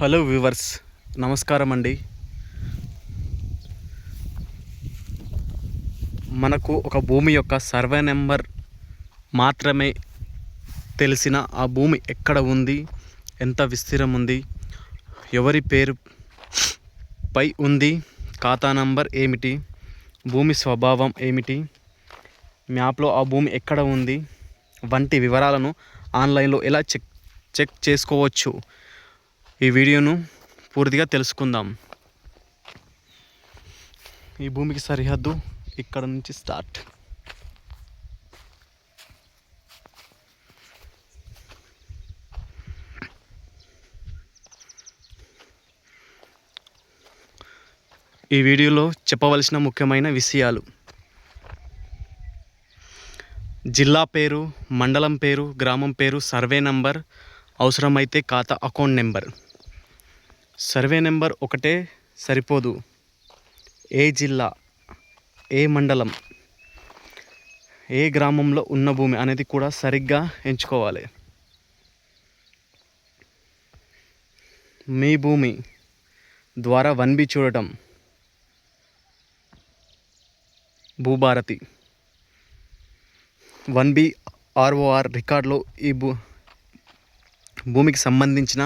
Hello viewers, నమస్కారం అండి. మనకు ఒక భూమి యొక్క సర్వే నెంబర్ మాత్రమే తెలిసిన ఆ భూమి ఎక్కడ ఉంది, ఎంత విస్తీర్ణం ఉంది, ఎవరి పేరుపై ఉంది, ఖాతా నంబర్ ఏమిటి, భూమి స్వభావం ఏమిటి, మ్యాప్లో ఆ భూమి ఎక్కడ ఉంది వంటి వివరాలను ఆన్లైన్లో ఎలా చెక్ చేసుకోవచ్చు, ఈ వీడియోను పూర్తిగా తెలుసుకుందాం. ఈ భూమికి సరిహద్దు ఇక్కడ నుంచి స్టార్ట్. ఈ వీడియోలో చెప్పవలసిన ముఖ్యమైన విషయాలు: జిల్లా పేరు, మండలం పేరు, గ్రామం పేరు, సర్వే నంబర్, అవసరమైతే ఖాతా అకౌంట్ నెంబర్. సర్వే నెంబర్ ఒకటే సరిపోదు. ఏ జిల్లా, ఏ మండలం, ఏ గ్రామంలో ఉన్న భూమి అనేది కూడా సరిగ్గా ఎంచుకోవాలి. మీ భూమి ద్వారా 1B చూడటం, భూభారతి 1B ROR రికార్డులో ఈ భూమికి సంబంధించిన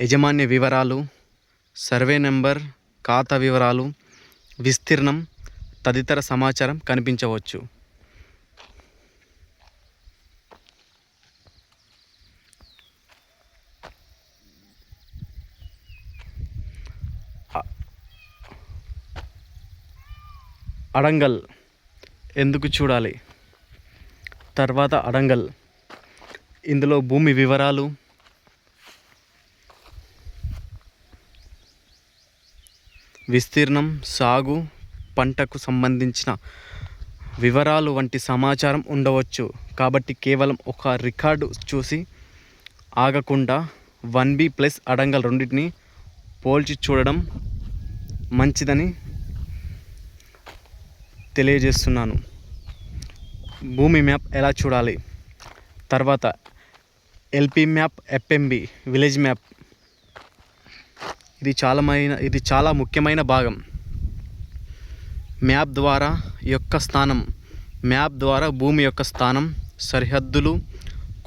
యాజమాన్య వివరాలు, సర్వే నెంబర్, ఖాతా వివరాలు, విస్తీర్ణం తదితర సమాచారం కనిపించవచ్చు. అడంగల్ ఎందుకు చూడాలి? తర్వాత అడంగల్, ఇందులో భూమి వివరాలు, విస్తీర్ణం, సాగు, పంటకు సంబంధించిన వివరాలు వంటి సమాచారం ఉండవచ్చు. కాబట్టి కేవలం ఒక రికార్డు చూసి ఆగకుండా 1B+ అడంగల్ రెండింటిని పోల్చి చూడడం మంచిదని తెలియజేస్తున్నాను. భూమి మ్యాప్ ఎలా చూడాలి? తర్వాత LP map, FMB village map. ఇది చాలా ముఖ్యమైన భాగం. మ్యాప్ ద్వారా భూమి యొక్క స్థానం, సరిహద్దులు,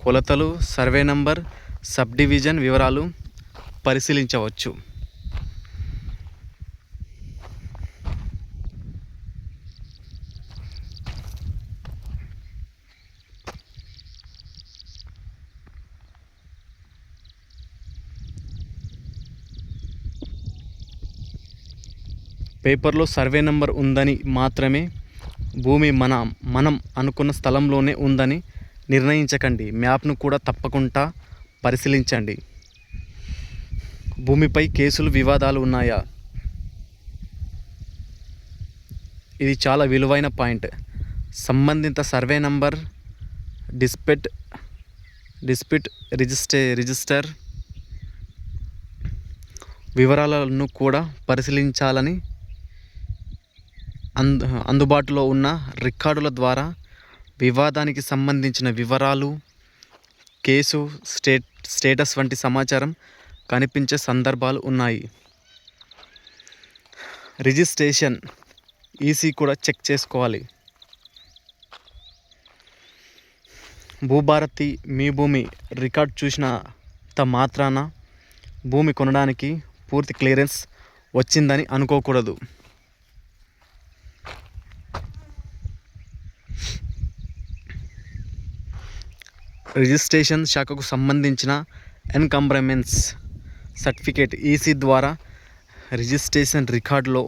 కొలతలు, సర్వే నంబర్, సబ్ డివిజన్ వివరాలు పరిశీలించవచ్చు. పేపర్లో సర్వే నెంబర్ ఉందని మాత్రమే భూమి మనం అనుకున్న స్థలంలోనే ఉందని నిర్ణయించకండి. మ్యాప్ను కూడా తప్పకుండా పరిశీలించండి. భూమిపై కేసులు, వివాదాలు ఉన్నాయా? ఇది చాలా విలువైన పాయింట్. సంబంధిత సర్వే నంబర్, డిస్ప్యూట్ రిజిస్టర్ వివరాలను కూడా పరిశీలించాలని అందుబాటులో ఉన్న రికార్డుల ద్వారా వివాదానికి సంబంధించిన వివరాలు, కేసు స్టేటస్ వంటి సమాచారం కనిపించే సందర్భాలు ఉన్నాయి. రిజిస్ట్రేషన్ EC కూడా చెక్ చేసుకోవాలి. భూభారతి మీ భూమి రికార్డ్ చూసినంత మాత్రాన భూమి కొనడానికి పూర్తి క్లియరెన్స్ వచ్చిందని అనుకోకూడదు. రిజిస్ట్రేషన్ శాఖకు సంబంధించిన ఎన్కంబ్రమెన్స్ సర్టిఫికేట్ EC ద్వారా రిజిస్ట్రేషన్ రికార్డులో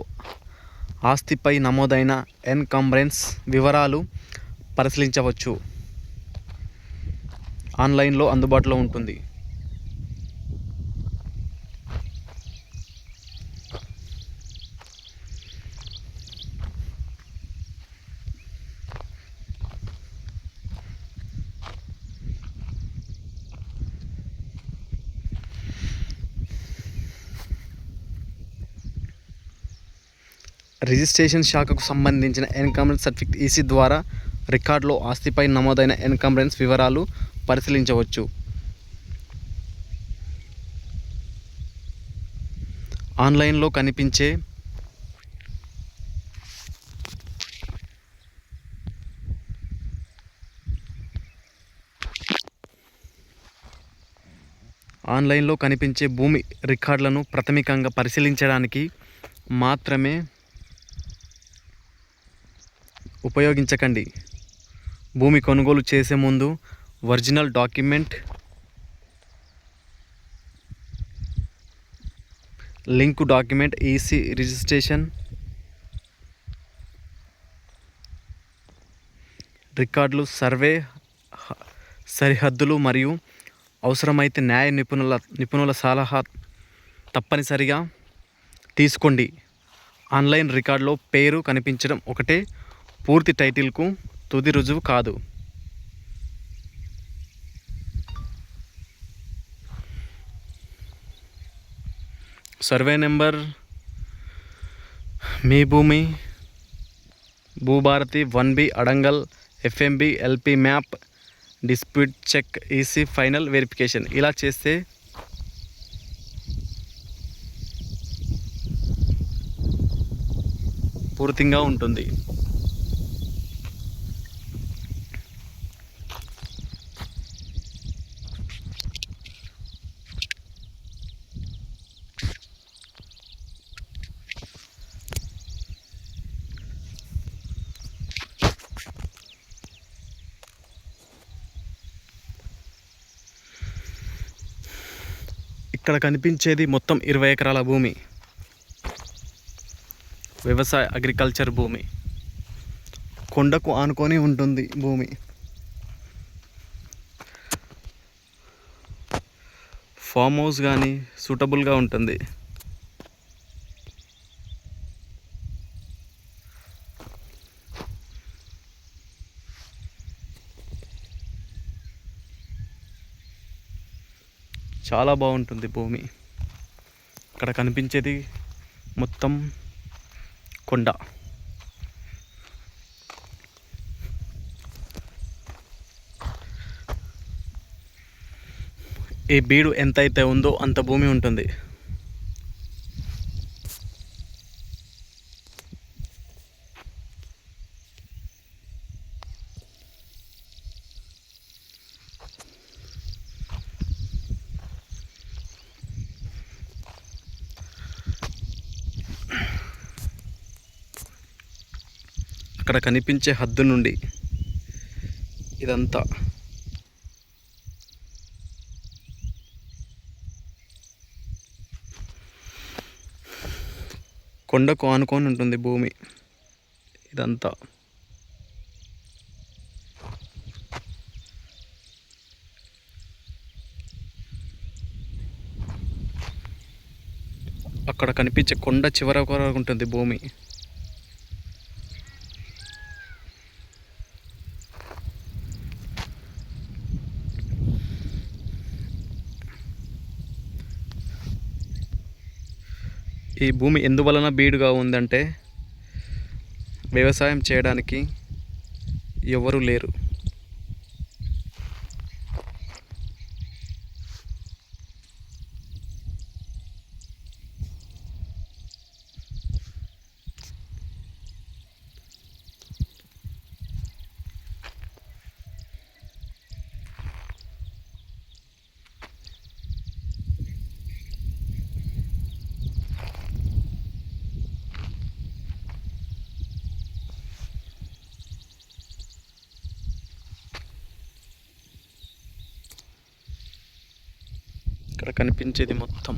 ఆస్తిపై నమోదైన ఎన్కంబ్రెన్స్ వివరాలు పరిశీలించవచ్చు. ఆన్లైన్లో అందుబాటులో ఉంటుంది. రిజిస్ట్రేషన్ శాఖకు సంబంధించిన ఎన్కంబ్రెన్స్ సర్టిఫికేట్ EC ద్వారా రికార్డులో ఆస్తిపై నమోదైన ఎన్కంబ్రెన్స్ వివరాలు పరిశీలించవచ్చు. ఆన్లైన్లో కనిపించే భూమి రికార్డులను ప్రాథమికంగా పరిశీలించడానికి మాత్రమే ఉపయోగించకండి. భూమి కొనుగోలు చేసే ముందు original document, link document, EC registration, రికార్డులు, సర్వే సరిహద్దులు మరియు అవసరమైతే న్యాయ నిపుణుల సలహా తప్పనిసరిగా తీసుకోండి. ఆన్లైన్ రికార్డులో పేరు కనిపించడం ఒకటే పూర్తి టైటిల్కు తుది రుజువు కాదు. సర్వే నెంబర్, మీ భూమి, భూభారతి, 1B, అడంగల్, FMB, LP map, dispute check, EC final verification ఇలా చేస్తే పూర్తిగా ఉంటుంది. ఇక్కడ కనిపించేది మొత్తం 20 ఎకరాల భూమి, వ్యవసాయ అగ్రికల్చర్ భూమి. కొండకు ఆనుకొని ఉంటుంది భూమి. ఫామ్ హౌస్ కానీ సూటబుల్గా ఉంటుంది. చాలా బాగుంటుంది భూమి. ఇక్కడ కనిపించేది మొత్తం కొండ. ఈ బీడు ఎంతైతే ఉందో అంత భూమి ఉంటుంది. అక్కడ కనిపించే హద్దు నుండి ఇదంతా కొండకు ఆనుకొని ఉంటుంది భూమి. ఇదంతా అక్కడ కనిపించే కొండ చివర వరకు ఉంటుంది భూమి. ఈ భూమి ఎందువలన బీడుగా ఉందంటే వ్యవసాయం చేయడానికి ఎవరు లేరు. ఇక్కడ కనిపించేది మొత్తం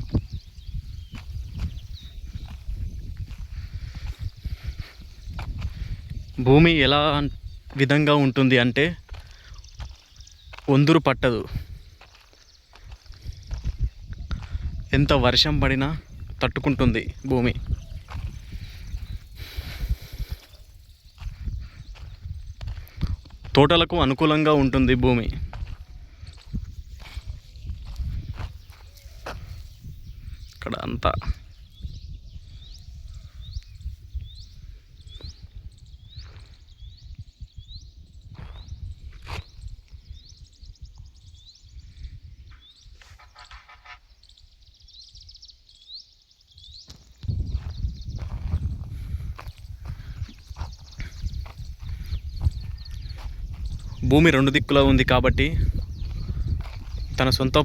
భూమి ఎలా విధంగా ఉంటుంది అంటే ఒందురు పట్టదు. ఎంత వర్షం పడినా తట్టుకుంటుంది భూమి. తోటలకు అనుకూలంగా ఉంటుంది భూమి. ఇక్కడ అంతా భూమి రెండు దిక్కులో ఉంది కాబట్టి తన సొంత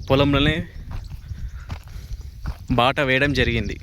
పొలంలోనే బాట వేయడం జరిగింది.